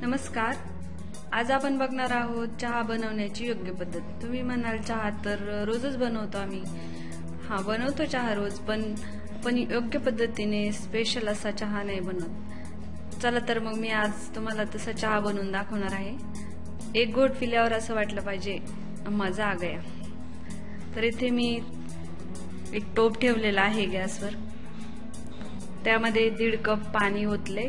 नमस्कार. आज आपण बघणार आहोत चहा बनवण्याची योग्य पद्धत. तुम्ही म्हणाल चहा तर रोजच बनवतो आम्ही. बनवतो चहा रोज, पण योग्य पद्धतीने स्पेशल असा चहा नाही बनवत. चला तर मग मी आज तुम्हाला तसा चहा बनवून दाखवणार आहे. एक घोट पिल्यावर असं वाटलं पाहिजे मजा आ गया. तर इथे मी एक टोप ठेवलेला आहे गॅसवर. त्यामध्ये 1.5 कप पाणी ओतले.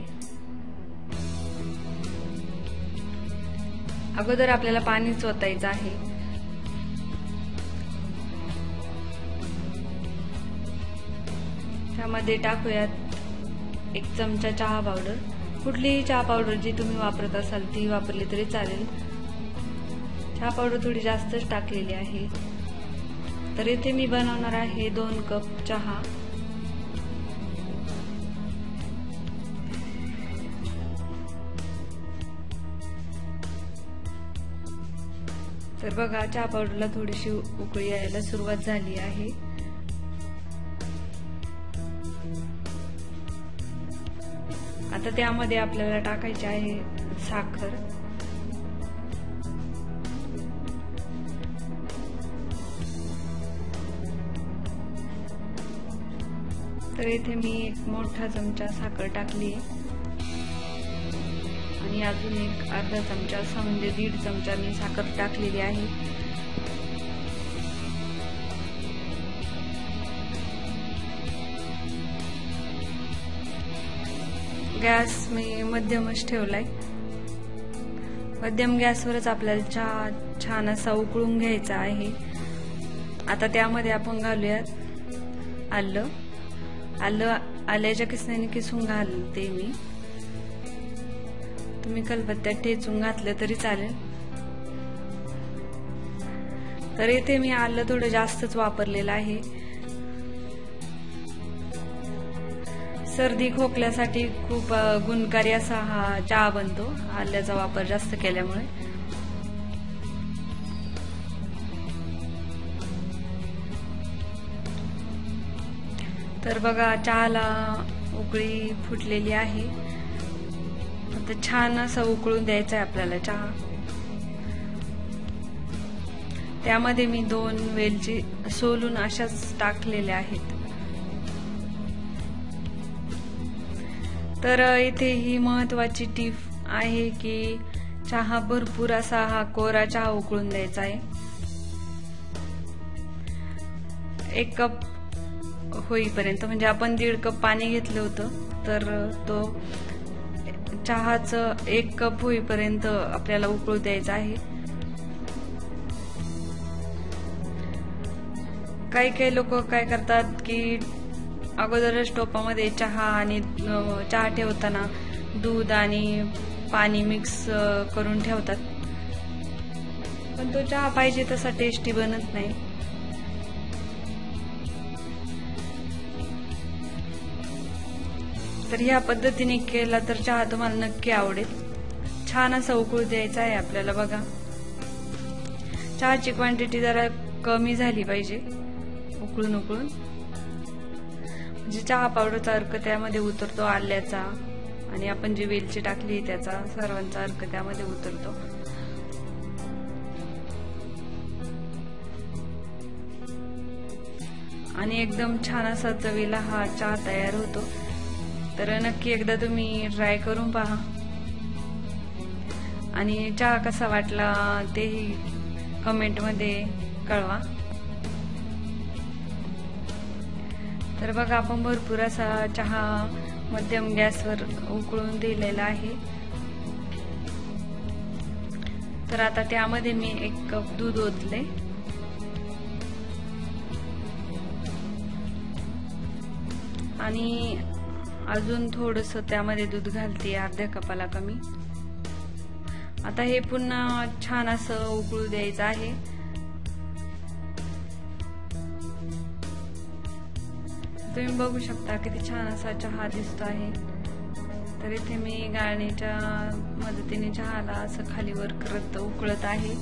अगोदर आपल्याला पाणीच ओतायचं आहे. त्यामध्ये टाकूयात 1 चमचा चहा पावडर. कुठलीही चहा पावडर जी तुम्ही वापरत असाल ती वापरली तरी चालेल. चहा पावडर थोडी जास्तच टाकलेली आहे. तर इथे मी बनवणार आहे 2 कप चहा. तर बघा, चहा पावडरला थोडीशी उकळी यायला सुरुवात झाली आहे. आता त्यामध्ये आपल्याला टाकायची आहे साखर. तर इथे मी 1 मोठा चमचा साखर टाकली आणि अजून एक अर्धा चमचा असा म्हणजे 1.5 चमचा मी साखर टाकलेली आहे. गॅस मी मध्यमच ठेवलाय. मध्यम गॅसवरच आपल्याला चहा छान असा उकळून घ्यायचा आहे. आता त्यामध्ये आपण घालूयात आल्याच्या किसण्याने किसून घालते मी. तुम्ही खलबत्त्यात ठेचून घातलं तरी चालेल. तर इथे मी आलं थोडं जास्तच वापरलेलं आहे. सर्दी खोकल्यासाठी खूप गुणकारी असा हा चहा बनतो आल्याचा वापर जास्त केल्यामुळे. तर बघा, चहाला उकळी फुटलेली आहे. आता छान असं उकळून द्यायचं आहे आपल्याला चहा. त्यामध्ये मी 2 वेलची सोलून अशाच टाकलेल्या आहेत. तर इथे ही महत्वाची टीप आहे की चहा भरपूर असा हा कोरा चहा उकळून द्यायचा आहे. 1 कप होईपर्यंत, म्हणजे आपण 1.5 कप पाणी घेतलं होतं तर तो चहाचं 1 कप होईपर्यंत आपल्याला उकळू द्यायचा आहे. काही लोक काय करतात की अगोदरच टोपामध्ये चहा ठेवताना दूध आणि पाणी मिक्स करून ठेवतात, पण तो चहा पाहिजे तसा टेस्टी बनत नाही. तर ह्या पद्धतीने केला तर चहा तुम्हाला नक्की आवडेल. छान असा उकळू द्यायचा आहे आपल्याला. बघा, चहाची क्वांटिटी जरा कमी झाली पाहिजे उकळून म्हणजे चहा पावडरचा अर्क त्यामध्ये उतरतो, आल्याचा आणि आपण जी वेलची टाकली त्याचा सर्वांचा अर्क त्यामध्ये उतरतो. आणि एकदम छान असा चवीला हा चहा तयार होतो. तर नक्की एकदा तुम्ही ट्राय करून पहा आणि चहा कसा वाटला तेही कमेंटमध्ये कळवा. तर बघा, आपण भरपूर असा चहा मध्यम गॅसवर उकळून दिलेला आहे. तर आता त्यामध्ये मी 1 कप दूध ओतले आणि अजून थोडस त्यामध्ये दूध घालते, अर्ध्या कपाला कमी. आता हे पुन्हा छान असं उकळू द्यायचं आहे. तुम्ही बघू शकता किती छान असा चहा दिसतो आहे. तर इथे मी गाळणीच्या मदतीने चहाला असं खालीवर करत उकळत आहे.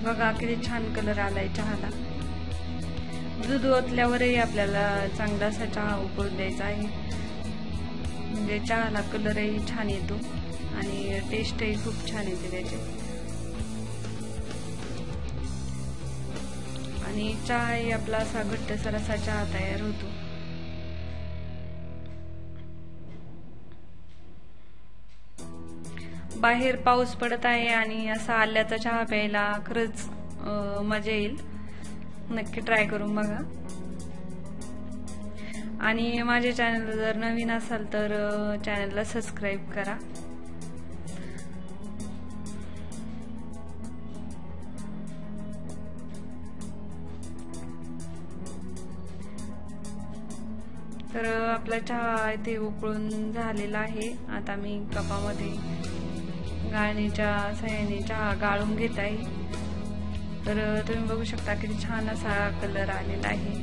बघा किती छान कलर आलाय चहाला. दूध ओतल्यावरही आपल्याला चांगला असा चहा उकळून द्यायचा आहे, म्हणजे चहाला कलरही छान येतो आणि टेस्टही खूप छान येते त्याची. आणि चहाही आपला असा घट्टसर असा चहा तयार होतो. बाहेर पाऊस पडत आहे आणि असा आल्याचा चहा प्यायला खरंच मजा येईल. नक्की ट्राय करून बघा. आणि माझ्या चॅनलला जर नवीन असाल तर चॅनलला सबस्क्राईब करा. तर आपला चहा इथे उकळून झालेला आहे. आता मी कपामध्ये गाळणीच्या साहाय्याने चहा गाळून घेत आहे. तर तुम्ही बघू शकता किती छान असा कलर आलेला आहे.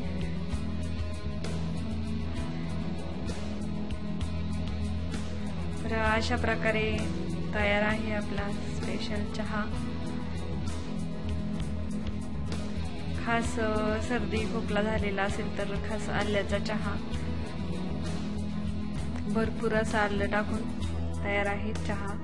तर अशा प्रकारे तयार आहे आपला स्पेशल चहा. खास सर्दी खोकला झालेला असेल तर खास आल्याचा चहा, भरपूर असं आलं टाकून तयार आहे चहा.